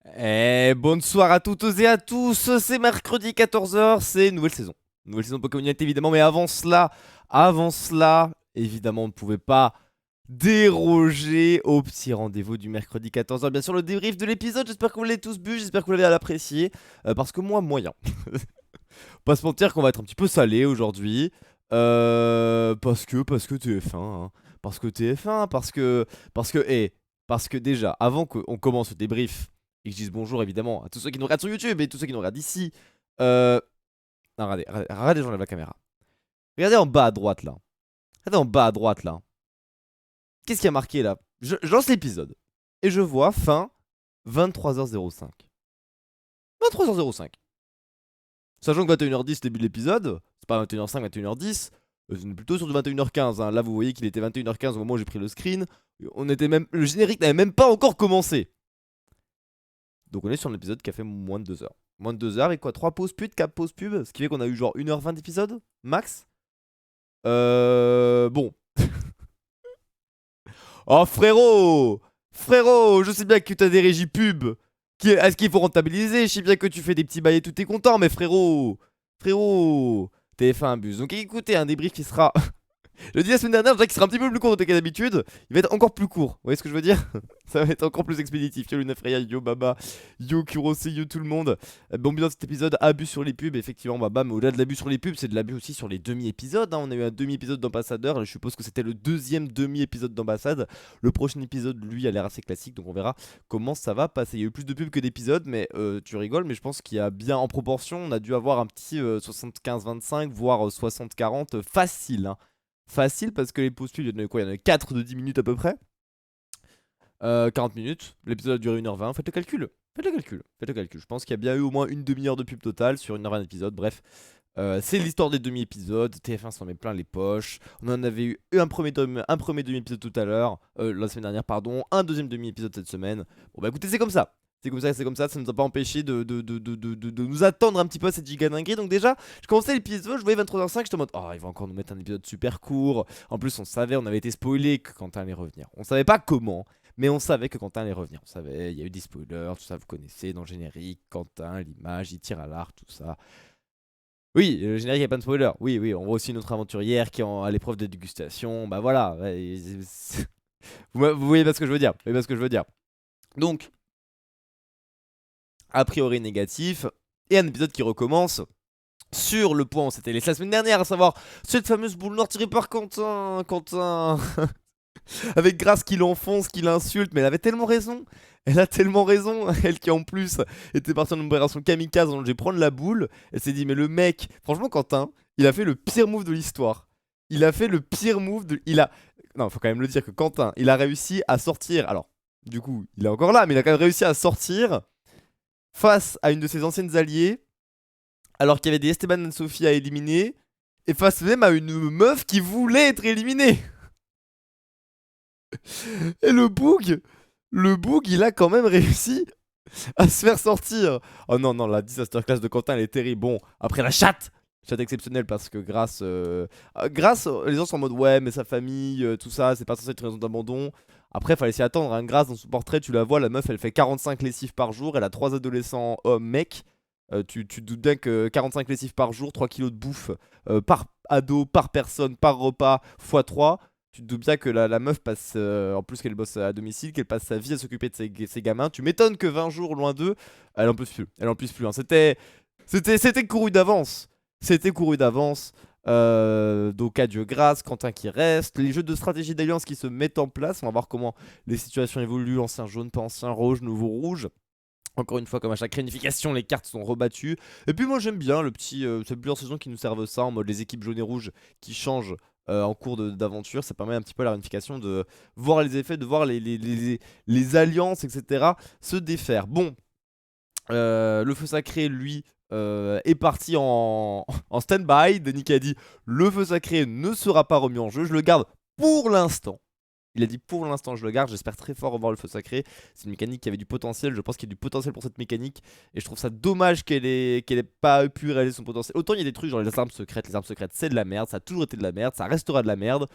Bonsoir à toutes et à tous, c'est mercredi 14h, c'est nouvelle saison. Nouvelle saison de Pokémon Unite évidemment, mais avant cela, évidemment on ne pouvait pas déroger au petit rendez-vous du mercredi 14h. Bien sûr le débrief de l'épisode, j'espère que vous l'avez tous bu, j'espère que vous l'avez apprécié, parce que moi moyen. Pas se mentir qu'on va être un petit peu salé aujourd'hui, parce que TF1, hein. Parce que TF1, parce que déjà, avant qu'on commence le débrief, et que je dise bonjour évidemment à tous ceux qui nous regardent sur YouTube et tous ceux qui nous regardent ici. Non, regardez, j'enlève la caméra. Regardez en bas à droite là. Regardez en bas à droite là. Qu'est-ce qui a marqué là? Je lance l'épisode. Et je vois fin 23h05. 23h05. Sachant que 21h10 début de l'épisode, c'est pas 21h05, 21h10. On est plutôt sur du 21h15. Hein. Là vous voyez qu'il était 21h15 au moment où j'ai pris le screen. Le générique n'avait même pas encore commencé. Donc on est sur un épisode qui a fait moins de 2 heures. Moins de 2 heures et quoi, 3 pauses pub, 4 pauses pub, ce qui fait qu'on a eu genre 1h20 d'épisode, max. Bon. Oh frérot, frérot, je sais bien que t'as des régies pub. Est-ce qu'il faut rentabiliser? Je sais bien que tu fais des petits bails et tout, t'es content, mais frérot, TF1 abuse. Donc écoutez, un débrief qui sera je le dis la semaine dernière, je dirais qu'il sera un petit peu plus court que d'habitude. Il va être encore plus court. Vous voyez ce que je veux dire? Ça va être encore plus expéditif. Yo Lunafreya, yo Baba, yo Kurose, yo tout le monde. Bon, bien cet épisode, abus sur les pubs. Effectivement, Baba, mais au-delà de l'abus sur les pubs, c'est de l'abus aussi sur les demi-épisodes. Hein. On a eu un demi-épisode d'Ambassadeur. Je suppose que c'était le deuxième demi-épisode d'Ambassade. Le prochain épisode, lui, a l'air assez classique. Donc on verra comment ça va passer. Il y a eu plus de pubs que d'épisodes, mais tu rigoles. Mais je pense qu'il y a bien en proportion. On a dû avoir un petit 75-25, voire 60-40 facile. Hein. Facile parce que les pauses pubs, il y en a quoi? Il y en a 4 de 10 minutes à peu près. 40 minutes. L'épisode a duré 1h20. Faites le calcul. Faites le calcul. Faites le calcul. Je pense qu'il y a bien eu au moins une demi-heure de pub totale sur 1h20 d'épisode. Bref. C'est l'histoire des demi-épisodes. TF1 s'en met plein les poches. On en avait eu un premier demi-épisode tout à l'heure. La semaine dernière, pardon. Un deuxième demi-épisode cette semaine. Bon, bah écoutez, c'est comme ça. C'est comme ça, ça nous a pas empêché de nous attendre un petit peu à cette giga dinguerie. Donc déjà, je commençais l'épisode, je voyais 23h05, j'étais en mode, oh, il va encore nous mettre un épisode super court. En plus, on savait, on avait été spoilé que Quentin allait revenir. On savait pas comment, mais on savait que Quentin allait revenir. On savait, il y a eu des spoilers, tout ça, vous connaissez, dans le générique, Quentin, l'image, il tire à l'arc, tout ça. Oui, le générique, il n'y a pas de spoiler. Oui, oui, on voit aussi notre aventurière qui est à l'épreuve de dégustation. Bah voilà. Ouais, vous voyez pas ce que je veux dire. Vous voyez pas ce que je veux dire. Donc, a priori négatif, et un épisode qui recommence sur le point où c'était laissé la semaine dernière, à savoir cette fameuse boule noire tirée par Quentin, avec Grace qui l'enfonce, qui l'insulte, mais elle avait tellement raison, elle a tellement raison, elle qui en plus était partie en opération kamikaze, donc j'ai prendre la boule, elle s'est dit mais le mec, franchement Quentin, il a fait le pire move de l'histoire, il a fait le pire move de, non faut quand même le dire que Quentin, il a réussi à sortir, alors du coup il est encore là, mais il a quand même réussi à sortir face à une de ses anciennes alliées, alors qu'il y avait des Esteban et Sophie à éliminer, et face même à une meuf qui voulait être éliminée. Et le boug, il a quand même réussi à se faire sortir. Oh non, non, la disaster class de Quentin, elle est terrible. Bon, après la chatte exceptionnelle parce que grâce, les gens sont en mode ouais, mais sa famille, tout ça, c'est pas censé être une raison d'abandon. Après, fallait s'y attendre. Hein. Grâce, dans son portrait, tu la vois, la meuf, elle fait 45 lessives par jour. Elle a 3 adolescents hommes, mecs. Tu te doutes bien que 45 lessives par jour, 3 kilos de bouffe par ado, par personne, par repas, x 3. Tu te doutes bien que la meuf passe, en plus qu'elle bosse à domicile, qu'elle passe sa vie à s'occuper de ses gamins. Tu m'étonnes que 20 jours loin d'eux, elle en puisse plus. Elle en puisse plus. Hein. C'était couru d'avance. C'était couru d'avance. Donc adieu grâce, Quentin qui reste. Les jeux de stratégie d'alliance qui se mettent en place. On va voir comment les situations évoluent. Ancien jaune, pas ancien rouge, nouveau rouge. Encore une fois, comme à chaque réunification, les cartes sont rebattues. Et puis moi j'aime bien le petit, c'est plusieurs saisons qui nous servent ça, en mode les équipes jaunes et rouges qui changent en cours d'aventure. Ça permet un petit peu à la réunification de voir les effets, de voir les alliances, etc. se défaire. Bon, le feu sacré, lui, est parti en stand-by. Denis qui a dit le feu sacré ne sera pas remis en jeu. Je le garde pour l'instant. Il a dit pour l'instant je le garde, j'espère très fort revoir le feu sacré. C'est une mécanique qui avait du potentiel, je pense qu'il y a du potentiel pour cette mécanique. Et je trouve ça dommage qu'elle ait pas pu réaliser son potentiel. Autant il y a des trucs genre les armes secrètes c'est de la merde, ça a toujours été de la merde, ça restera de la merde.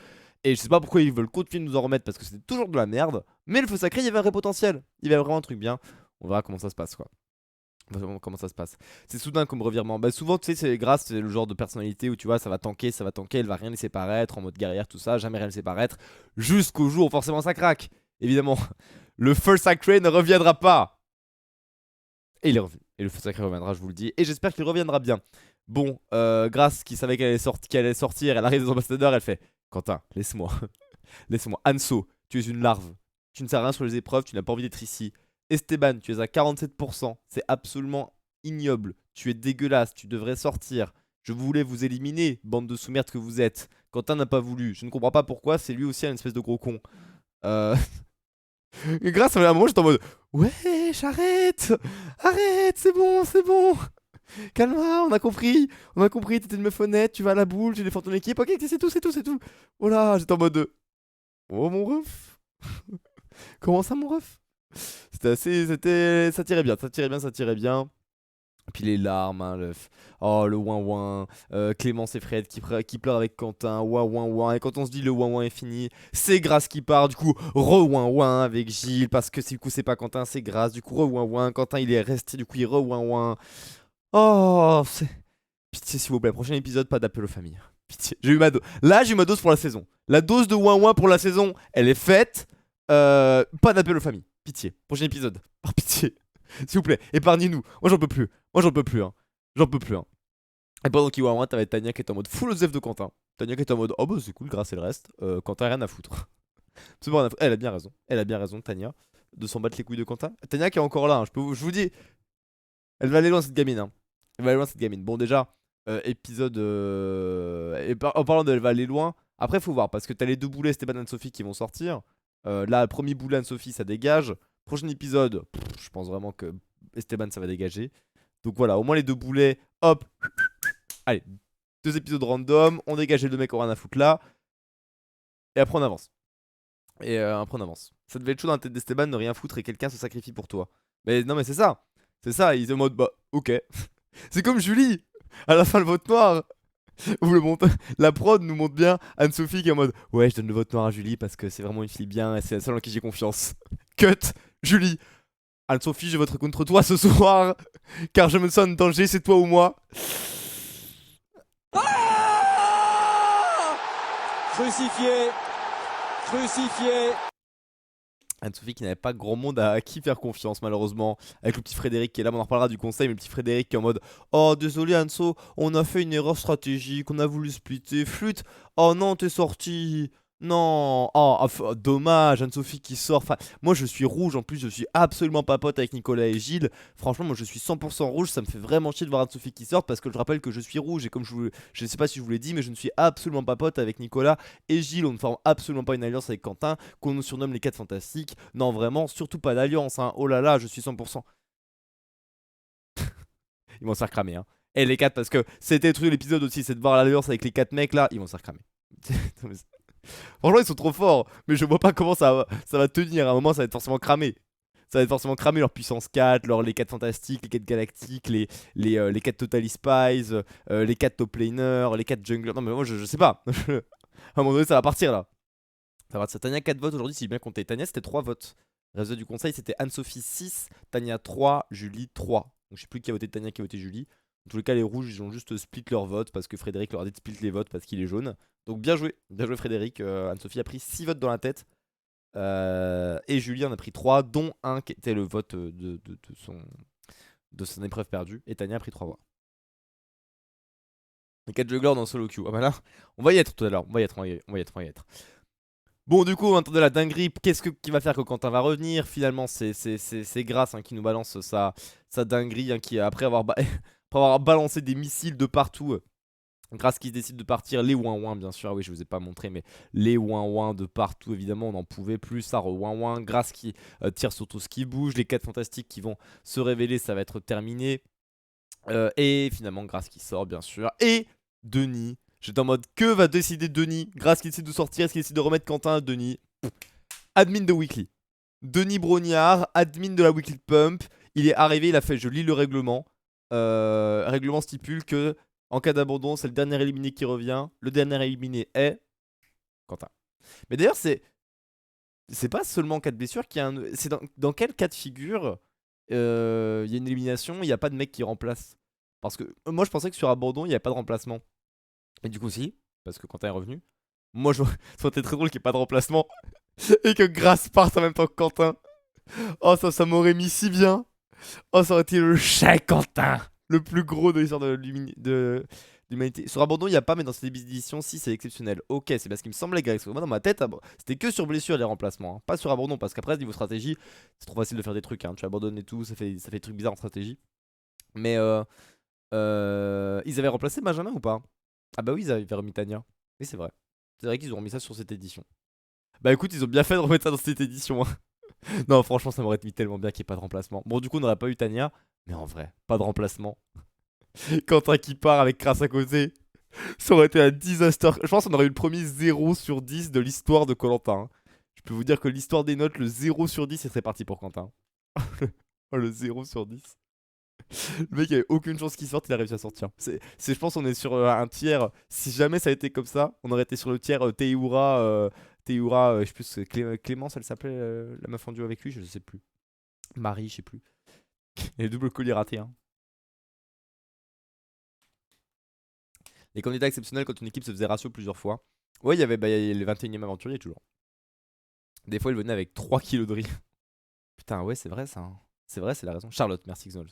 Et je sais pas pourquoi ils veulent continuer de nous en remettre parce que c'était toujours de la merde. Mais le feu sacré il y avait un vrai potentiel, il y avait vraiment un truc bien. On verra comment ça se passe quoi. On va voir comment ça se passe. C'est soudain comme revirement. Bah souvent tu sais c'est grâce, c'est le genre de personnalité où tu vois ça va tanker, elle va rien laisser paraître en mode guerrière tout ça, jamais rien laisser paraître. Jusqu'au jour où forcément ça craque. Évidemment. Le feu sacré ne reviendra pas. Et il est revenu. Et le feu sacré reviendra, je vous le dis. Et j'espère qu'il reviendra bien. Bon, Grâce qui savait qu'elle allait sortir, elle arrive des ambassadeurs, elle fait Quentin, laisse-moi. Laisse-moi. Anso, tu es une larve. Tu ne sais rien sur les épreuves, tu n'as pas envie d'être ici. Esteban, tu es à 47%. C'est absolument ignoble. Tu es dégueulasse, tu devrais sortir. Je voulais vous éliminer, bande de sous-merde que vous êtes. Quentin n'a pas voulu. Je ne comprends pas pourquoi, c'est lui aussi un espèce de gros con. Euh... Et Grâce, à un moment, j'étais en mode ouais, arrête. Arrête, c'est bon, c'est bon. Calma, on a compris. On a compris, t'étais une meuf honnête, tu vas à la boule, tu défends ton équipe. Ok, c'est tout, c'est tout, c'est tout. Oh là, j'étais en mode oh mon ref. Comment ça, mon ref? C'était assez. C'était. Ça tirait bien, ça tirait bien, ça tirait bien. Puis les larmes, hein, oh le ouin ouin, Clémence et Fred qui pleurent avec Quentin, ouin ouin ouin. Et quand on se dit le ouin ouin est fini, c'est Grâce qui part, du coup, re-ouin ouin avec Gilles, parce que du coup c'est pas Quentin, c'est Grâce, du coup re-ouin ouin. Quentin il est resté, du coup il re-ouin ouin. Oh, c'est. Pitié s'il vous plaît, prochain épisode, pas d'appel aux familles. Pitié, j'ai eu ma dose. Là j'ai eu ma dose pour la saison. La dose de ouin ouin pour la saison, elle est faite. Pas d'appel aux familles. Pitié, prochain épisode. Par pitié. S'il vous plaît, épargnez-nous. Moi j'en peux plus. Moi j'en peux plus, hein. J'en peux plus, hein. Et pendant qu'il y a t'avais Tania qui était en mode full Osef de Quentin. Tania qui était en mode oh bah c'est cool, Grâce et le reste. Quentin a rien à foutre. C'est bon, elle a bien raison. Elle a bien raison, Tania, de s'en battre les couilles de Quentin. Tania qui est encore là, hein. Je vous dis, elle va aller loin cette gamine, hein. Elle va aller loin cette gamine. Bon, déjà, épisode. En parlant d'elle va aller loin, après faut voir parce que t'as les deux boulets Esteban et Sophie qui vont sortir. Là, le premier boulet Sophie ça dégage. Prochain épisode, je pense vraiment que Esteban ça va dégager. Donc voilà, au moins les deux boulets, hop. Allez, deux épisodes random, on dégage les deux mecs qui ont rien à foutre là. Et après on avance. Et après on avance. Ça devait être chaud dans la tête d'Esteban de rien foutre et quelqu'un se sacrifie pour toi. Mais non mais c'est ça. C'est ça, ils sont en mode bah ok. C'est comme Julie, à la fin le vote noir. Où la prod nous montre bien Anne-Sophie qui est en mode ouais je donne le vote noir à Julie parce que c'est vraiment une fille bien et c'est la seule en qui j'ai confiance. Cut, Julie. Anne-Sophie, je voterai contre toi ce soir car je me sens en danger, c'est toi ou moi. Crucifié, crucifié. Anne-Sophie qui n'avait pas grand monde à qui faire confiance malheureusement. Avec le petit Frédéric qui est là, on en reparlera du conseil, mais le petit Frédéric qui est en mode oh désolé Anso, on a fait une erreur stratégique, on a voulu splitter, flûte, oh non t'es sorti. Non, dommage, Anne-Sophie qui sort. Enfin, moi je suis rouge en plus, je suis absolument pas pote avec Nicolas et Gilles. Franchement, moi je suis 100% rouge, ça me fait vraiment chier de voir Anne-Sophie qui sort parce que je rappelle que je suis rouge et comme je sais pas si je vous l'ai dit, mais je ne suis absolument pas pote avec Nicolas et Gilles. On ne forme absolument pas une alliance avec Quentin, qu'on nous surnomme les 4 fantastiques. Non, vraiment, surtout pas d'alliance, hein. Oh là là, je suis 100%. Ils vont se faire cramer, hein. Et les 4, parce que c'était tout l'épisode aussi, c'est de voir l'alliance avec les 4 mecs là, ils vont se faire cramer. Franchement, ils sont trop forts, mais je vois pas comment ça va tenir. À un moment, ça va être forcément cramé. Ça va être forcément cramé leur puissance 4, les 4 fantastiques, les 4 galactiques, les 4 Totally Spies, les 4 top laners, les 4 junglers. Non, mais moi, je sais pas. À un moment donné, ça va partir là. Ça va partir. Tania 4 votes aujourd'hui, si j'ai bien compté. Tania, c'était 3 votes. Résultat du conseil, c'était Anne-Sophie 6, Tania 3, Julie 3. Donc, je sais plus qui a voté Tania, qui a voté Julie. En tous les cas, les rouges, ils ont juste split leur vote parce que Frédéric leur a dit de split les votes parce qu'il est jaune. Donc bien joué Frédéric. Anne-Sophie a pris 6 votes dans la tête. Et Julie en a pris 3, dont un qui était le vote de son épreuve perdue. Et Tania a pris 3 voix. Les 4 jugglers dans solo queue. Ah bah là, on va y être tout à l'heure. On va y être. Bon, du coup, on entendait la dinguerie. Qui va faire que Quentin va revenir? Finalement, c'est Grâce qui nous balance sa dinguerie. Qui, après avoir balancé des missiles de partout. Grâce qui décide de partir, les ouin ouin bien sûr, oui je vous ai pas montré mais les ouin ouin de partout évidemment on n'en pouvait plus, ça ouin ouin, Grâce qui tire sur tout ce qui bouge, les 4 fantastiques qui vont se révéler, ça va être terminé. Et finalement Grâce qui sort bien sûr, et Denis, j'étais en mode que va décider Denis? Grâce qui décide de sortir, est-ce qu'il décide de remettre Quentin à Denis? Admin de Weekly, Denis Brognard, admin de la Weekly Pump, il est arrivé, il a fait je lis le règlement, règlement stipule que en cas d'abandon, c'est le dernier éliminé qui revient. Le dernier éliminé est Quentin. Mais d'ailleurs, c'est pas seulement en cas de blessure qu'il y a un. C'est dans quel cas de figure il y a une élimination, il n'y a pas de mec qui remplace. Parce que moi je pensais que sur Abandon, il n'y avait pas de remplacement. Et du coup, si, parce que Quentin est revenu. Moi, ça aurait été très drôle qu'il n'y ait pas de remplacement. Et que Grasse parte en même temps que Quentin. Oh, ça m'aurait mis si bien. Oh, ça aurait été le chat Quentin. Le plus gros de l'histoire de l'humanité. Sur Abandon, il n'y a pas, mais dans cette édition, si, c'est exceptionnel. Ok, c'est parce qu'il me semblait, Greg. Parce que moi, dans ma tête, c'était que sur blessure les remplacements. Hein. Pas sur Abandon, parce qu'après, niveau stratégie, c'est trop facile de faire des trucs. Hein. Tu abandonnes et tout, ça fait des trucs bizarres en stratégie. Mais ils avaient remplacé Benjamin ou pas? Ah bah oui, ils avaient remis Tania. Oui, c'est vrai. C'est vrai qu'ils ont remis ça sur cette édition. Bah écoute, ils ont bien fait de remettre ça dans cette édition. Hein. Non, franchement, ça m'aurait mis tellement bien qu'il n'y ait pas de remplacement. Bon, du coup, on n'aurait pas eu Tania. Mais en vrai, pas de remplacement. Quentin qui part avec Crasse à côté. Ça aurait été un disaster. Je pense qu'on aurait eu le premier 0 sur 10 de l'histoire de Koh-Lanta. Je peux vous dire que l'histoire des notes, le 0 sur 10, c'est très parti pour Quentin. Oh, le 0 sur 10. Le mec avait aucune chance qu'il sorte, il a réussi à sortir. Je pense qu'on est sur un tiers. Si jamais ça a été comme ça, on aurait été sur le tiers Théoura, je sais plus, Clémence, elle s'appelait la meuf en duo avec lui, je sais plus. Marie, je sais plus. Et le double collier raté. Hein. Les candidats exceptionnels quand une équipe se faisait ratio plusieurs fois. Ouais, il y avait les 21e aventuriers toujours. Des fois, ils venaient avec 3 kilos de riz. Putain, ouais, c'est vrai ça. Hein. C'est vrai, c'est la raison. Charlotte, merci Xnols.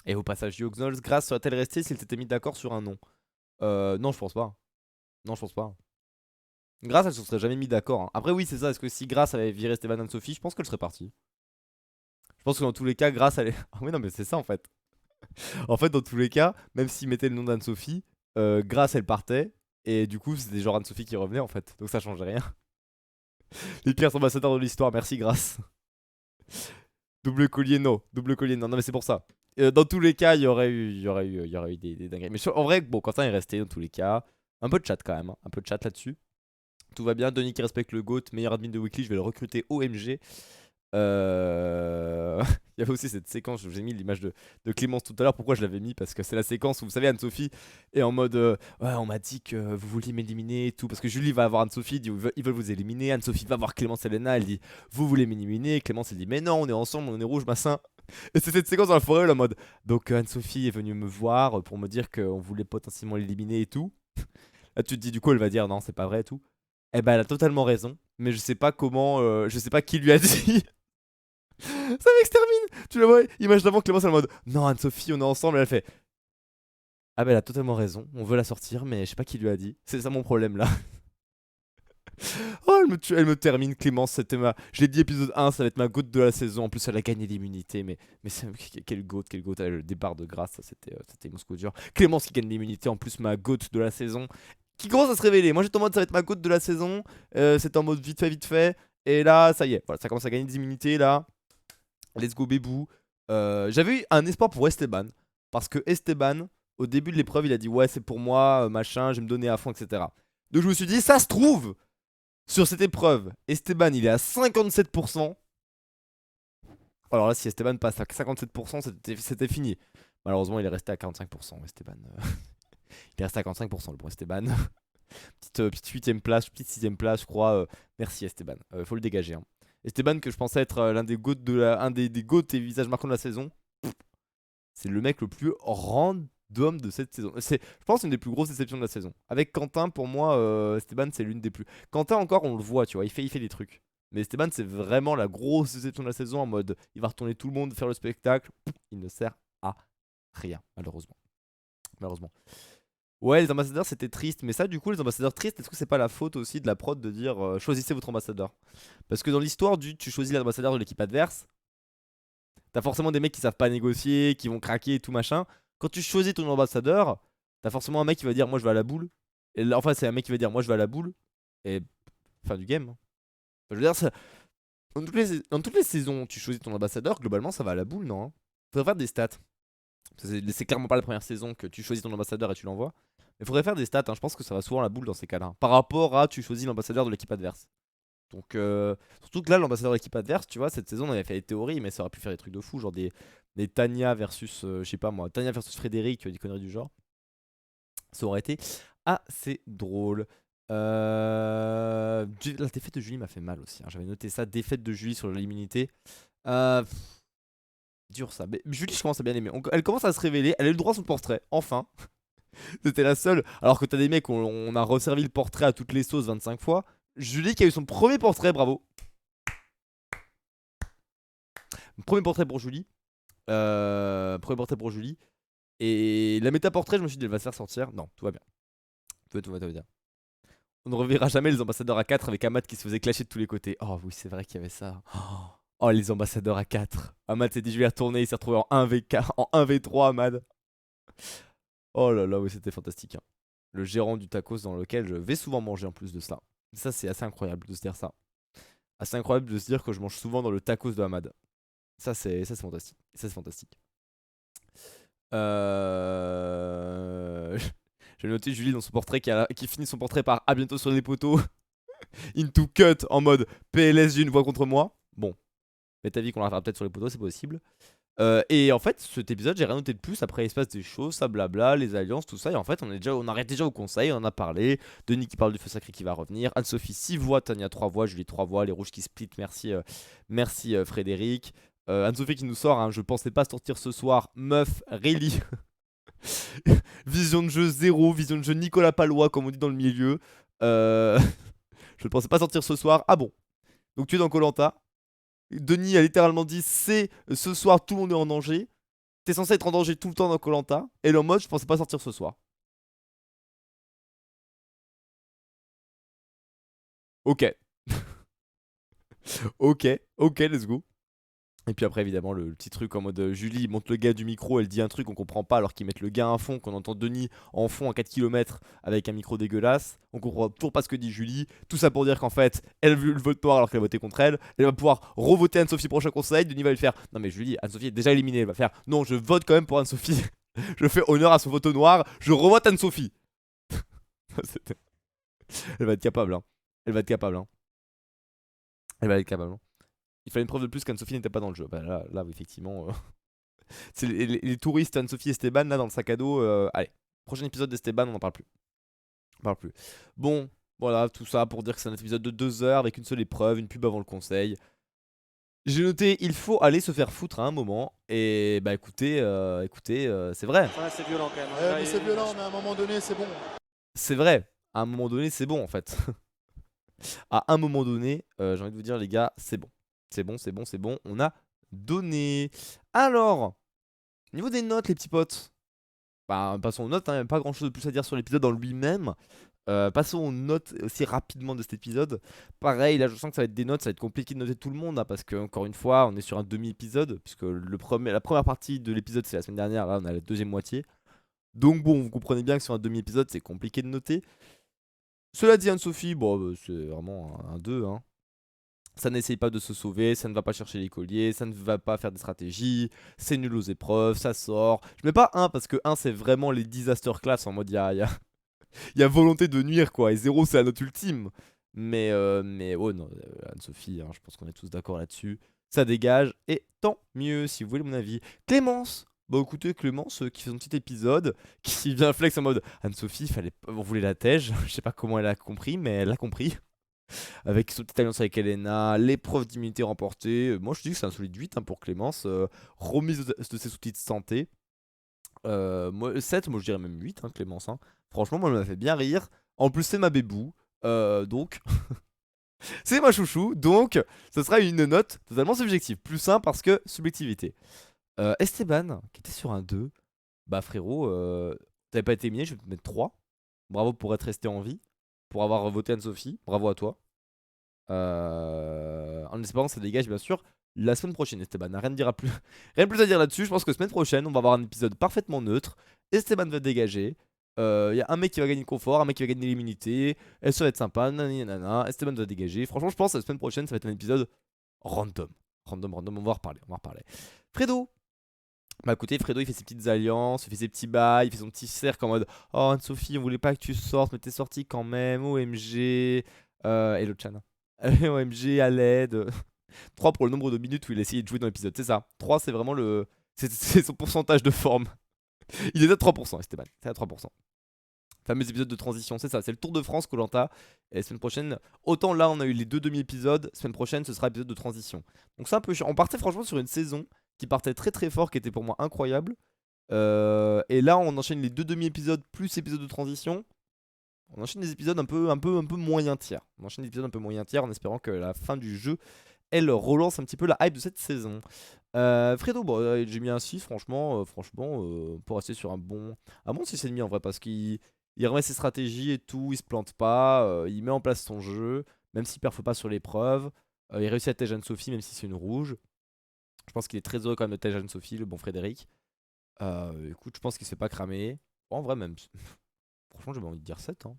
Et au passage, Yo Xnols, grâce serait-elle restée s'ils s'étaient mis d'accord sur un nom? Non, je pense pas. Non, je pense pas. Grâce, elle se serait jamais mis d'accord. Hein. Après, oui, c'est ça. Est-ce que si Grâce avait viré Stéphane Anne-Sophie, je pense qu'elle serait partie. Je pense que dans tous les cas, Grâce allait. Ah oui, non, mais c'est ça en fait. En fait, dans tous les cas, même s'ils mettaient le nom d'Anne-Sophie, Grâce, elle partait. Et du coup, c'était genre Anne-Sophie qui revenait en fait. Donc ça changeait rien. Les pires ambassadeurs de l'histoire, merci Grâce. Double collier, non. Double collier, non. Non, mais c'est pour ça. Dans tous les cas, il y aurait eu des dingueries. Mais en vrai, bon, Quentin est resté dans tous les cas. Un peu de chat quand même. Hein. Un peu de chat là-dessus. Tout va bien. Denis qui respecte le GOAT, meilleur admin de Weekly. Je vais le recruter OMG. Il y avait aussi cette séquence, je vous ai mis l'image de Clémence tout à l'heure. Pourquoi je l'avais mis? Parce que c'est la séquence où vous savez Anne-Sophie est en mode ouais, on m'a dit que vous vouliez m'éliminer et tout. Parce que Julie va avoir Anne-Sophie, dit ils veulent vous éliminer. Anne-Sophie va voir Clémence et Elena, elle dit vous voulez m'éliminer. Clémence elle dit mais non, on est ensemble, on est rouge, massin. Et c'est cette séquence dans la forêt, là, en mode donc Anne-Sophie est venue me voir pour me dire qu'on voulait potentiellement l'éliminer et tout. Là tu te dis du coup elle va dire non, c'est pas vrai et tout. Eh ben elle a totalement raison, mais je sais pas comment, je sais pas qui lui a dit. Ça m'extermine. Tu la vois, image d'avant, Clémence elle est en mode non, Anne-Sophie, on est ensemble. Et elle fait ah, bah elle a totalement raison, on veut la sortir, mais je sais pas qui lui a dit. C'est ça mon problème là. Oh, elle me termine, Clémence. C'était je l'ai dit, épisode 1, ça va être ma goutte de la saison. En plus, elle a gagné l'immunité. Mais quelle goutte, quelle goutte. Le départ de grâce, c'était Moscou dur. Clémence qui gagne l'immunité, en plus, ma goutte de la saison. Qui commence à se révéler. Moi, j'étais en mode ça va être ma goutte de la saison. C'était en mode vite fait, vite fait. Et là, ça y est, voilà, ça commence à gagner des immunités là. Let's go bébou. J'avais eu un espoir pour Esteban. Parce que Esteban, au début de l'épreuve, il a dit ouais, c'est pour moi, machin, je vais me donner à fond, etc. Donc je me suis dit, ça se trouve, sur cette épreuve, Esteban, il est à 57%. Alors là, si Esteban passe à 57%, c'était fini. Malheureusement, il est resté à 45%, Esteban. Il est resté à 45%, le bon Esteban. Petite 8ème place, petite 6ème place, je crois. Merci Esteban. Faut le dégager. Hein. Esteban, que je pensais être l'un des GOAT un des GOAT et visages marquants de la saison. C'est le mec le plus random de cette saison. C'est, je pense, une des plus grosses déceptions de la saison. Avec Quentin, pour moi, Esteban, c'est l'une des plus. Quentin, encore, on le voit, tu vois, il fait des trucs. Mais Esteban, c'est vraiment la grosse déception de la saison en mode il va retourner tout le monde, faire le spectacle. Il ne sert à rien, malheureusement. Malheureusement. Ouais, les ambassadeurs, c'était triste. Mais ça, du coup, les ambassadeurs tristes, est-ce que c'est pas la faute aussi de la prod de dire choisissez votre ambassadeur? Parce que dans l'histoire du tu choisis l'ambassadeur de l'équipe adverse, t'as forcément des mecs qui savent pas négocier, qui vont craquer et tout machin. Quand tu choisis ton ambassadeur, t'as forcément un mec qui va dire moi je vais à la boule. Et là, enfin, c'est un mec qui va dire moi je vais à la boule. Et fin du game. Enfin, je veux dire, dans toutes les saisons, tu choisis ton ambassadeur, globalement ça va à la boule, non? Hein. Faudrait faire des stats. C'est clairement pas la première saison que tu choisis ton ambassadeur et tu l'envoies. Mais faudrait faire des stats, hein. Je pense que ça va souvent à la boule dans ces cas-là. Par rapport à tu choisis l'ambassadeur de l'équipe adverse. Donc, surtout que là, l'ambassadeur de l'équipe adverse, tu vois, cette saison, on avait fait des théories, mais ça aurait pu faire des trucs de fou, genre des Tania versus, je sais pas moi, Tania versus Frédéric, des conneries du genre. Ça aurait été assez drôle. La défaite de Julie m'a fait mal aussi. Hein. J'avais noté ça, défaite de Julie sur l'immunité. Dur ça. Mais Julie, je commence à bien aimer. Elle commence à se révéler. Elle a eu le droit à son portrait. Enfin. C'était la seule. Alors que t'as des mecs, on a resservi le portrait à toutes les sauces 25 fois. Julie qui a eu son premier portrait, bravo. Premier portrait pour Julie. Premier portrait pour Julie. Et la méta-portrait, je me suis dit, elle va se faire sortir. Non, tout va bien. Tout va bien. On ne reverra jamais les ambassadeurs à 4 avec Ahmad qui se faisait clasher de tous les côtés. Oh oui, c'est vrai qu'il y avait ça. Oh, les ambassadeurs à 4. Ahmad s'est dit, je vais y retourner. Il s'est retrouvé en 1v4, en 1v3, Ahmad. Oh là là, oui, c'était fantastique, hein. Le gérant du tacos dans lequel je vais souvent manger en plus de ça. Ça, c'est assez incroyable de se dire ça. Assez incroyable de se dire que je mange souvent dans le tacos de Ahmad. Ça, c'est fantastique. Ça, c'est fantastique. J'ai noté Julie dans son portrait qui finit son portrait par à bientôt sur les poteaux. Into cut en mode PLS, j'ai une voix contre moi. Bon, mais ta vie qu'on la fera peut-être sur les poteaux, c'est possible. Et en fait, cet épisode, j'ai rien noté de plus. Après, il se passe des choses, ça blabla, les alliances, tout ça. Et en fait, on arrête déjà au conseil, on en a parlé. Denis qui parle du feu sacré qui va revenir. Anne-Sophie 6 voix, Tania 3 voix, Julie 3 voix. Les rouges qui split, merci Frédéric. Anne-Sophie qui nous sort, hein, je pensais pas sortir ce soir. Meuf, really. Vision de jeu 0, vision de jeu Nicolas Palois, comme on dit dans le milieu. Je ne pensais pas sortir ce soir. Ah bon. Donc tu es dans Koh-Lanta. Denis a littéralement dit c'est ce soir tout le monde est en danger. T'es censé être en danger tout le temps dans Koh-Lanta. Et le mode je pensais pas sortir ce soir. Ok. Ok, let's go. Et puis après évidemment le petit truc en mode Julie monte le gars du micro, elle dit un truc on comprend pas alors qu'ils mettent le gars à fond, qu'on entend Denis en fond à 4 km avec un micro dégueulasse. On comprend toujours pas ce que dit Julie. Tout ça pour dire qu'en fait elle a vu le vote noir alors qu'elle a voté contre elle. Elle va pouvoir revoter Anne-Sophie prochain conseil. Denis va lui faire non mais Julie, Anne-Sophie est déjà éliminée. Elle va faire non je vote quand même pour Anne-Sophie. Je fais honneur à son vote noir, je revote Anne-Sophie. Elle va être capable hein. Elle va être capable hein. Elle va être capable hein. Il fallait une preuve de plus qu'Anne-Sophie n'était pas dans le jeu. Bah là effectivement. C'est les touristes Anne-Sophie et Esteban là dans le sac à dos. Allez, prochain épisode d'Esteban, on n'en parle plus. On parle plus. Bon, voilà, tout ça pour dire que c'est un épisode de 2 heures avec une seule épreuve, une pub avant le conseil. J'ai noté, il faut aller se faire foutre à un moment. Et bah écoutez, c'est vrai. Ouais, c'est violent quand même. Ouais, Là, mais c'est violent, mais à un moment donné, c'est bon. C'est vrai. À un moment donné, c'est bon en fait. À un moment donné, j'ai envie de vous dire les gars, c'est bon. C'est bon. On a donné. Alors, niveau des notes les petits potes. Bah, passons aux notes, hein, pas grand chose de plus à dire sur l'épisode en lui-même. Passons aux notes aussi rapidement de cet épisode. Pareil, là je sens que ça va être des notes, ça va être compliqué de noter tout le monde hein, parce que encore une fois, on est sur un demi-épisode puisque la première partie de l'épisode c'est la semaine dernière, là on a la deuxième moitié. Donc bon, vous comprenez bien que sur un demi-épisode c'est compliqué de noter. Cela dit, Anne-Sophie, bon, c'est vraiment un 2 hein. Ça n'essaye pas de se sauver, ça ne va pas chercher les colliers, ça ne va pas faire des stratégies, c'est nul aux épreuves, ça sort. Je mets pas 1 parce que 1 c'est vraiment les disaster class en mode il y a volonté de nuire quoi, et 0 c'est la note ultime. Mais oh non, Anne-Sophie, hein, je pense qu'on est tous d'accord là-dessus. Ça dégage, et tant mieux si vous voulez mon avis. Clémence, bah écoutez Clémence qui fait son petit épisode, qui vient flex en mode Anne-Sophie, on voulait la tège, je sais pas comment elle a compris, mais elle a compris. Avec son petite alliance avec Elena, l'épreuve d'immunité remportée. Moi je dis que c'est un solide 8 hein, pour Clémence. Remise de ses outils de santé. 7, moi je dirais même 8 hein, Clémence hein. Franchement moi elle m'a fait bien rire. En plus c'est ma bébou. Donc c'est ma chouchou. Donc ce sera une note totalement subjective. Plus 1 parce que subjectivité. Esteban qui était sur un 2. Bah frérot, t'avais pas été éliminé, je vais te mettre 3. Bravo pour être resté en vie. Pour avoir voté Anne-Sophie. Bravo à toi. En espérant que ça dégage bien sûr la semaine prochaine. Esteban n'a rien de plus. Rien de plus à dire là-dessus. Je pense que semaine prochaine on va avoir un épisode parfaitement neutre. Esteban va dégager. Il y a un mec qui va gagner le confort, un mec qui va gagner l'immunité. Et ça va être sympa. Nanana. Esteban va dégager. Franchement je pense que la semaine prochaine ça va être un épisode random. Random. On va en reparler. Fredo. Bah écoutez, Fredo il fait ses petites alliances, il fait ses petits bails, il fait son petit cercle en mode oh Anne-Sophie on voulait pas que tu sortes mais t'es sorti quand même, OMG. Hello Chan. OMG à l'aide. 3 pour le nombre de minutes où il a essayé de jouer dans l'épisode, c'est ça. 3 c'est vraiment c'est son pourcentage de forme. Il est à 3% Esteban, c'est à 3%. Fameux épisode de transition, c'est ça, c'est le Tour de France Koh-Lanta. Et la semaine prochaine, autant là on a eu les 2 demi-épisodes, semaine prochaine ce sera épisode de transition. Donc c'est un peu chiant. On partait franchement sur une saison qui partait très très fort, qui était pour moi incroyable. Et là, on enchaîne les 2 demi-épisodes plus épisodes de transition. On enchaîne des épisodes un peu moyen tiers. On enchaîne des épisodes un peu moyen tiers en espérant que la fin du jeu, elle relance un petit peu la hype de cette saison. Fredo, bon, j'ai mis un 6, franchement, pour rester sur un bon 6,5 en vrai, parce qu'il remet ses stratégies et tout, il se plante pas, il met en place son jeu, même s'il perfo pas sur l'épreuve. Il réussit à Tejan Sophie, même si c'est une rouge. Je pense qu'il est très heureux quand même de Tejan Sophie, le bon Frédéric. Écoute, je pense qu'il se fait pas cramer. En vrai, même. Franchement, j'avais envie de dire 7. Hein.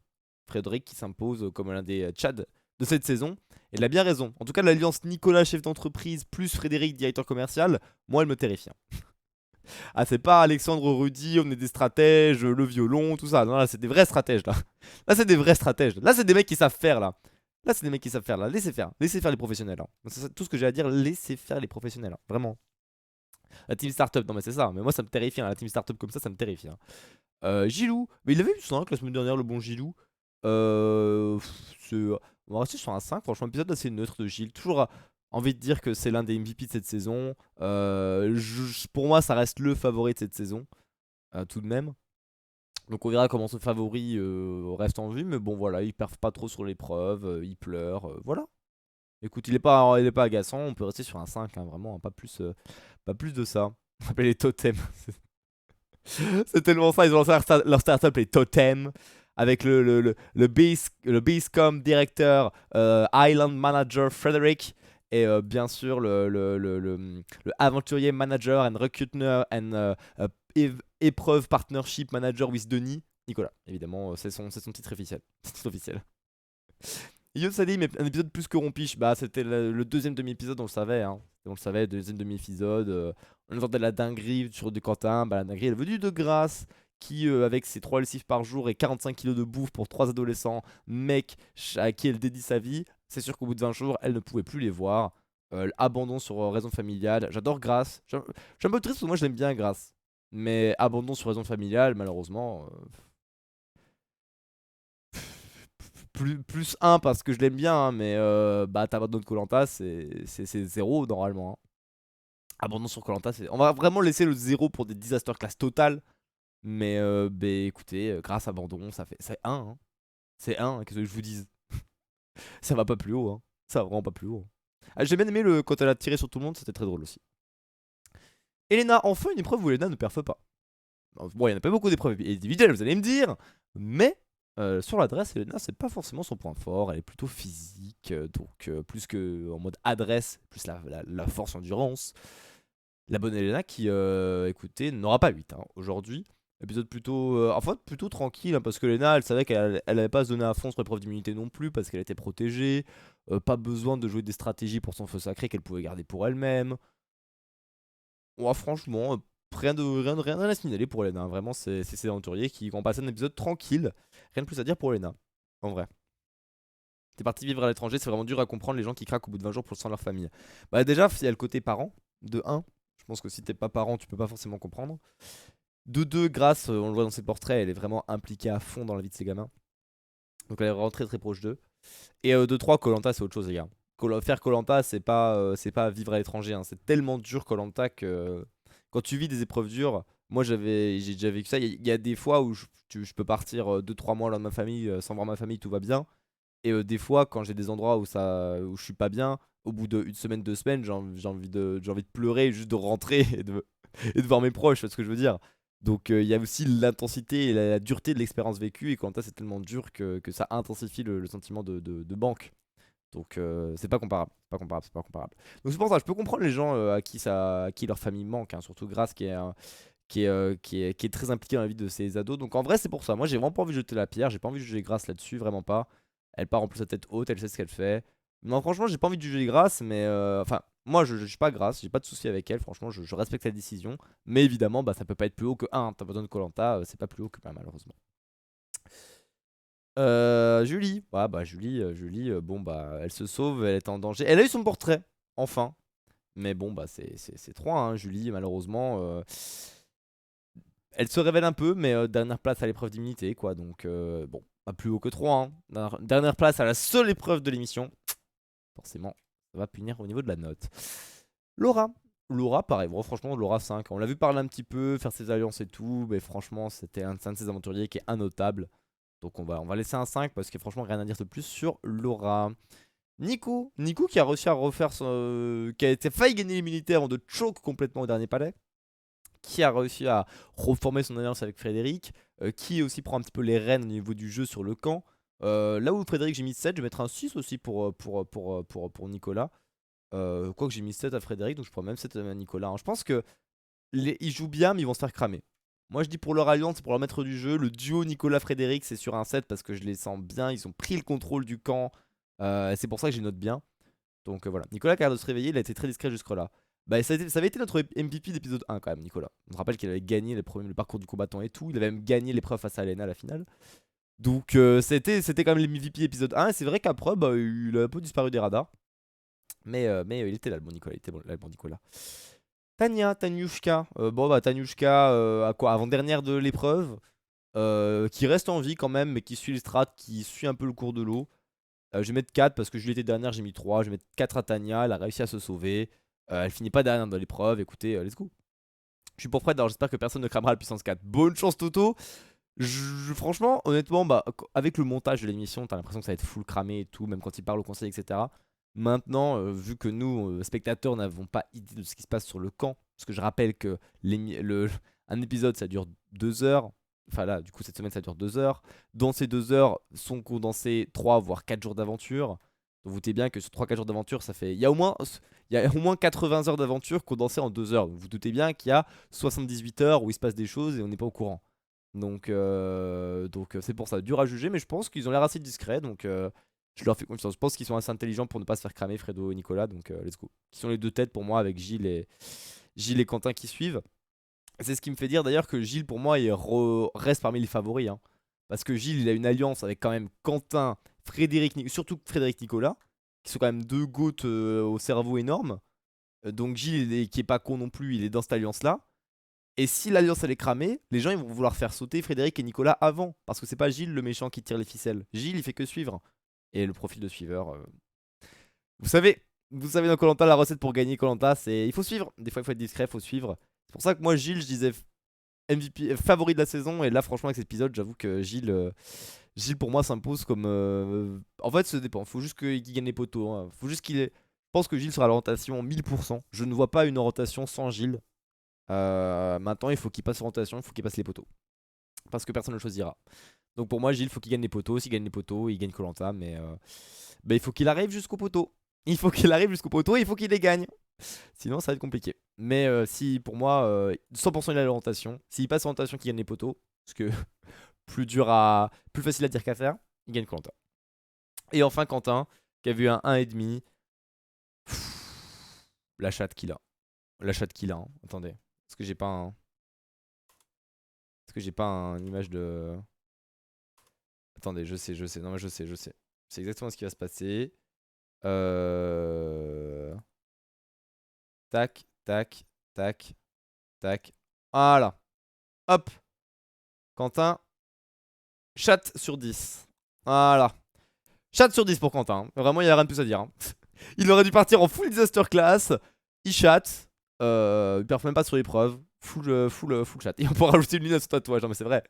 Frédéric qui s'impose comme l'un des Tchad de cette saison. Et il a bien raison. En tout cas, l'alliance Nicolas, chef d'entreprise, plus Frédéric, directeur commercial, moi, elle me terrifie. Hein. Ah, c'est pas Alexandre Rudy, on est des stratèges, le violon, tout ça. Non, là, c'est des vrais stratèges, là. Là, c'est des vrais stratèges. Là, c'est des mecs qui savent faire, là. Là, c'est des mecs qui savent faire, là. Laissez faire. Laissez faire les professionnels. Hein. C'est tout ce que j'ai à dire. Laissez faire les professionnels. Hein. Vraiment. La team startup, non, mais c'est ça. Mais moi, ça me terrifie. Hein. La team startup comme ça me terrifie. Hein. Gilou, mais il avait eu 5 la semaine dernière, le bon Gilou. On va rester sur un 5, franchement, épisode assez neutre de Gilles. Toujours envie de dire que c'est l'un des MVP de cette saison. Pour moi, ça reste le favori de cette saison, tout de même. Donc on verra comment ce favori reste en vue, mais bon voilà, il perfre pas trop sur l'épreuve, il pleure, voilà. Écoute, il est pas agaçant, on peut rester sur un 5, hein, vraiment, hein, pas plus de ça. On appelle les totems. C'est tellement ça, ils ont lancé leur startup, les Totem, avec le Basecom directeur, Island Manager Frederick, et bien sûr le aventurier manager and recruiter and épreuve partnership manager with Denis, Nicolas. Évidemment, c'est son titre officiel. Titre officiel. Yo Salim, un épisode plus que rompiche. Bah, c'était le deuxième demi-épisode, on le savait. Hein. On le savait, deuxième demi-épisode. On entendait la dinguerie sur du Quentin. Bah, la dinguerie, elle est venue de Grasse, qui, avec ses 3 lessives par jour et 45 kilos de bouffe pour 3 adolescents, mecs à qui elle dédie sa vie, c'est sûr qu'au bout de 20 jours, elle ne pouvait plus les voir. Abandon sur raison familiale. J'adore Grasse. Je suis un peu triste parce que moi, je l'aime bien, Grasse. Mais abandon sur raison familiale, malheureusement. Plus 1 parce que je l'aime bien, hein, mais bah t'abandonnes Koh-Lanta, c'est 0 normalement. Hein. Abandon sur Koh-Lanta, on va vraiment laisser le 0 pour des disaster class totales. Mais bah, écoutez, grâce à abandon, c'est 1. Hein. C'est 1, qu'est-ce que je vous dise. Ça va pas plus haut, hein. Ça va vraiment pas plus haut. Ah, j'ai bien aimé quand elle a tiré sur tout le monde, c'était très drôle aussi. Elena, enfin une épreuve où Elena ne perfe pas. Bon, il n'y en a pas beaucoup d'épreuves individuelles, vous allez me dire, mais sur l'adresse, Elena, c'est pas forcément son point fort. Elle est plutôt physique, donc plus que en mode adresse, plus la force endurance. La bonne Elena qui, écoutez, n'aura pas 8 hein, aujourd'hui. Épisode plutôt, plutôt tranquille, hein, parce que Elena, elle savait qu'elle n'allait pas se donner à fond sur l'épreuve d'immunité non plus, parce qu'elle était protégée. Pas besoin de jouer des stratégies pour son feu sacré qu'elle pouvait garder pour elle-même. Ouais, franchement, rien à signaler pour Elena. Hein. Vraiment, c'est ses aventuriers qui vont passer un épisode tranquille. Rien de plus à dire pour Elena, en vrai. T'es parti vivre à l'étranger, c'est vraiment dur à comprendre les gens qui craquent au bout de 20 jours pour le sang de leur famille. Bah déjà, il y a le côté parent, de 1. Je pense que si t'es pas parent, tu peux pas forcément comprendre. De 2, Grâce, on le voit dans ses portraits, elle est vraiment impliquée à fond dans la vie de ses gamins. Donc elle est vraiment très proche d'eux. Et de 3, Koh-Lanta, c'est autre chose, les gars. Faire Koh-Lanta, c'est pas vivre à l'étranger. Hein. C'est tellement dur Koh-Lanta que quand tu vis des épreuves dures, moi j'ai déjà vécu ça. Il y a des fois où je peux partir 2-3 mois loin de ma famille sans voir ma famille, tout va bien. Et des fois, quand j'ai des endroits où je suis pas bien, au bout d'une semaine, 2 semaines, j'ai envie de pleurer, juste de rentrer et de voir mes proches, c'est ce que je veux dire. Donc il y a aussi l'intensité et la dureté de l'expérience vécue. Et Koh-Lanta, c'est tellement dur que ça intensifie le sentiment de banque. Donc c'est pas comparable, c'est pas comparable. Donc c'est pour ça, je peux comprendre les gens à qui leur famille manque, hein, surtout Grace qui est très impliqué dans la vie de ses ados. Donc en vrai c'est pour ça, moi j'ai vraiment pas envie de jeter la pierre, j'ai pas envie de juger Grace là-dessus, vraiment pas. Elle part en plus la tête haute, elle sait ce qu'elle fait. Non franchement j'ai pas envie de juger Grace, mais enfin moi je suis pas Grace, j'ai pas de souci avec elle, franchement je respecte la décision. Mais évidemment bah ça peut pas être plus haut que 1, t'as besoin de Koh-Lanta, c'est pas plus haut que 1 malheureusement. Julie, ouais, bah Julie, bon bah elle se sauve, elle est en danger. Elle a eu son portrait, enfin. Mais bon bah c'est 3 hein, Julie malheureusement. Elle se révèle un peu, mais dernière place à l'épreuve d'immunité quoi. Donc bon, pas plus haut que 3 hein. Dernière place à la seule épreuve de l'émission. Forcément, ça va punir au niveau de la note. Laura, Laura, pareil. Bon, franchement, Laura 5. On l'a vu parler un petit peu, faire ses alliances et tout. Mais franchement, c'était un de ses aventuriers qui est innotable. Donc on va laisser un 5 parce que franchement, rien à dire de plus sur Laura. Nico qui a réussi à refaire qui a été failli gagner les militaires en de choke complètement au dernier palais. Qui a réussi à reformer son alliance avec Frédéric. Qui aussi prend un petit peu les rênes au niveau du jeu sur le camp. Là où Frédéric j'ai mis 7, je vais mettre un 6 aussi pour Nicolas. Quoique j'ai mis 7 à Frédéric, donc je prends même 7 à Nicolas. Hein. Je pense que ils jouent bien, mais ils vont se faire cramer. Moi je dis pour leur alliance, pour leur maître du jeu, le duo Nicolas-Frédéric c'est sur un 7 parce que je les sens bien, ils ont pris le contrôle du camp. C'est pour ça que je les note bien. Donc voilà, Nicolas qui a l'air de se réveiller, il a été très discret jusque là. Bah, ça avait été notre MVP d'épisode 1 quand même, Nicolas. On se rappelle qu'il avait gagné le parcours du combattant et tout. Il avait même gagné l'épreuve face à Alena à la finale. Donc c'était quand même l'MVP épisode 1. Et c'est vrai qu'après, bah, il a un peu disparu des radars. Mais il était là le bon Nicolas. Il était là le bon Nicolas. Taniushka. Bon bah Taniushka, à quoi avant-dernière de l'épreuve. Qui reste en vie quand même, mais qui suit les strats, qui suit un peu le cours de l'eau. Je vais mettre 4 parce que Julie était dernière, j'ai mis 3. Je vais mettre 4 à Tania, elle a réussi à se sauver. Elle finit pas dernière dans l'épreuve. Écoutez, let's go. Je suis pour Fred, alors j'espère que personne ne cramera la puissance 4. Bonne chance Toto. Franchement, honnêtement, bah, avec le montage de l'émission, t'as l'impression que ça va être full cramé et tout, même quand il parle au conseil, etc. Maintenant, vu que nous, spectateurs, n'avons pas idée de ce qui se passe sur le camp, parce que je rappelle que un épisode ça dure 2 heures. Enfin là, du coup, cette semaine ça dure 2 heures. Dans ces 2 heures sont condensés 3 voire 4 jours d'aventure. Donc vous doutez bien que sur 3-4 jours d'aventure, ça fait. Il y a au moins 80 heures d'aventure condensées en 2 heures. Donc vous doutez bien qu'il y a 78 heures où il se passe des choses et on n'est pas au courant. Donc c'est pour ça, dur à juger, mais je pense qu'ils ont l'air assez discrets, donc je leur fais confiance. Je pense qu'ils sont assez intelligents pour ne pas se faire cramer, Fredo et Nicolas, donc let's go. Qui sont les deux têtes pour moi avec Gilles et Quentin qui suivent. C'est ce qui me fait dire d'ailleurs que Gilles pour moi reste parmi les favoris. Hein. Parce que Gilles il a une alliance avec quand même Quentin, surtout Frédéric Nicolas, qui sont quand même deux goats au cerveau énorme. Donc Gilles qui est pas con non plus, il est dans cette alliance là. Et si l'alliance elle est cramée, les gens ils vont vouloir faire sauter Frédéric et Nicolas avant. Parce que c'est pas Gilles le méchant qui tire les ficelles. Gilles il fait que suivre. Et le profil de suiveur. Vous savez dans koh la recette pour gagner koh c'est il faut suivre. Des fois il faut être discret, il faut suivre. C'est pour ça que moi Gilles je disais MVP favori de la saison. Et là franchement avec cet épisode j'avoue que Gilles pour moi s'impose comme. En fait ça dépend. Faut juste qu'il gagne les poteaux. Hein. Faut juste qu'il ait. Je pense que Gilles sera à l'orientation 1000%. Je ne vois pas une orientation sans Gilles. Maintenant il faut qu'il passe l'orientation, il faut qu'il passe les poteaux. Parce que personne ne le choisira. Donc pour moi Gilles il faut qu'il gagne les poteaux. S'il gagne les poteaux, il gagne koh mais il faut qu'il arrive jusqu'au poteau. Il faut qu'il arrive jusqu'au poteau et il faut qu'il les gagne. Sinon ça va être compliqué. Mais si pour moi 100% il a l'orientation. S'il passe l'orientation qu'il gagne les poteaux. Parce que plus facile à dire qu'à faire, il gagne koh. Et enfin Quentin qui a vu un 1,5. La chatte qu'il a. La chatte qu'il a. Hein. Attendez. Est-ce que j'ai pas un. Est-ce que j'ai pas une image de. Attendez, je sais. Non, mais je sais. C'est exactement ce qui va se passer. Tac, tac, tac, tac. Voilà. Hop. Quentin. Chat sur 10. Voilà. Chat sur 10 pour Quentin. Vraiment, il n'y a rien de plus à dire. Hein. Il aurait dû partir en full disaster class. Il chatte. Il perd même pas sur l'épreuve. Full chat. Et on peut rajouter une ligne à son tatouage. Non, mais c'est vrai.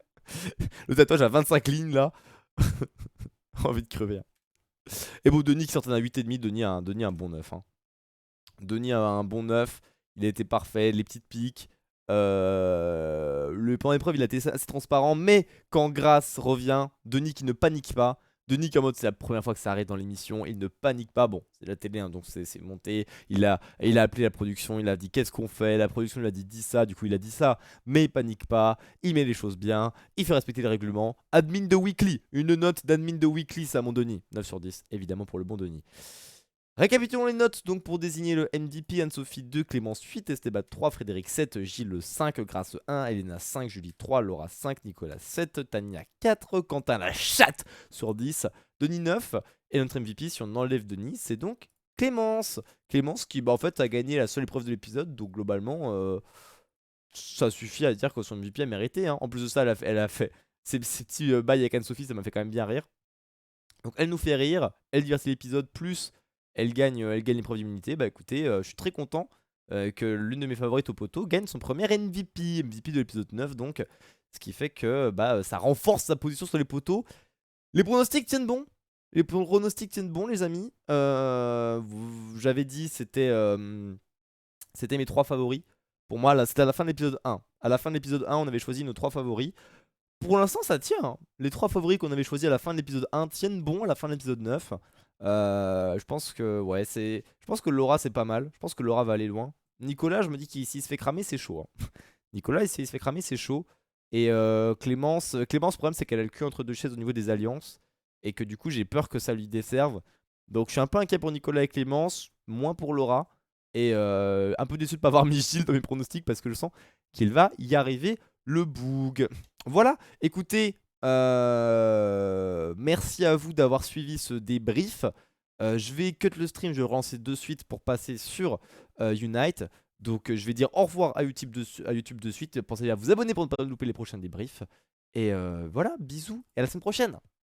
Le tatouage a 25 lignes là. Envie de crever. Hein. Et bon, Denis qui sortait d'un 8,5. Denis a un bon 9. Hein. Denis a un bon 9. Il a été parfait. Les petites piques. Pendant l'épreuve, il a été assez transparent. Mais quand Grâce revient, Denis qui ne panique pas. Denis qui en mode c'est la première fois que ça arrive dans l'émission, il ne panique pas, bon c'est la télé hein, donc c'est monté, il a appelé la production, il a dit qu'est-ce qu'on fait, la production lui a dit ça, du coup il a dit ça, mais il panique pas, il met les choses bien, il fait respecter les règlements, admin de weekly, une note d'admin de weekly ça mon Denis, 9 sur 10 évidemment pour le bon Denis. Récapitulons les notes donc pour désigner le MVP, Anne-Sophie 2, Clémence 8, Esteban 3, Frédéric 7, Gilles 5, Grâce 1, Elena 5, Julie 3, Laura 5, Nicolas 7, Tania 4, Quentin la chatte sur 10, Denis 9, et notre MVP si on enlève Denis c'est donc Clémence. Clémence qui en fait a gagné la seule épreuve de l'épisode donc globalement ça suffit à dire que son MVP a mérité. Hein. En plus de ça elle a fait ces petits bails avec Anne-Sophie ça m'a fait quand même bien rire. Donc elle nous fait rire, elle divertit l'épisode plus... Elle gagne l'épreuve d'immunité. Bah écoutez, je suis très content que l'une de mes favorites au poteau gagne son premier MVP de l'épisode 9 donc. Ce qui fait que ça renforce sa position sur les poteaux. Les pronostics tiennent bon. Les pronostics tiennent bon les amis. J'avais dit c'était mes 3 favoris. Pour moi là c'était à la fin de l'épisode 1. À la fin de l'épisode 1 on avait choisi nos 3 favoris. Pour l'instant ça tient hein. Les 3 favoris qu'on avait choisis à la fin de l'épisode 1 tiennent bon à la fin de l'épisode 9. Je pense que ouais je pense que Laura c'est pas mal. Je pense que Laura va aller loin. Nicolas je me dis qu'il s'il se fait cramer c'est chaud hein. Nicolas s'il se fait cramer c'est chaud. Et Clémence le problème c'est qu'elle a le cul entre deux chaises au niveau des alliances. Et que du coup j'ai peur que ça lui desserve. Donc je suis un peu inquiet pour Nicolas et Clémence. Moins pour Laura. Et un peu déçu de ne pas avoir Michil dans mes pronostics. Parce que je sens qu'il va y arriver le boug. Voilà, écoutez, merci à vous d'avoir suivi ce débrief. Je vais cut le stream, je vais relancer de suite pour passer sur Unite. Donc je vais dire au revoir à YouTube de suite. Pensez à vous abonner pour ne pas louper les prochains débriefs. Et voilà, bisous et à la semaine prochaine.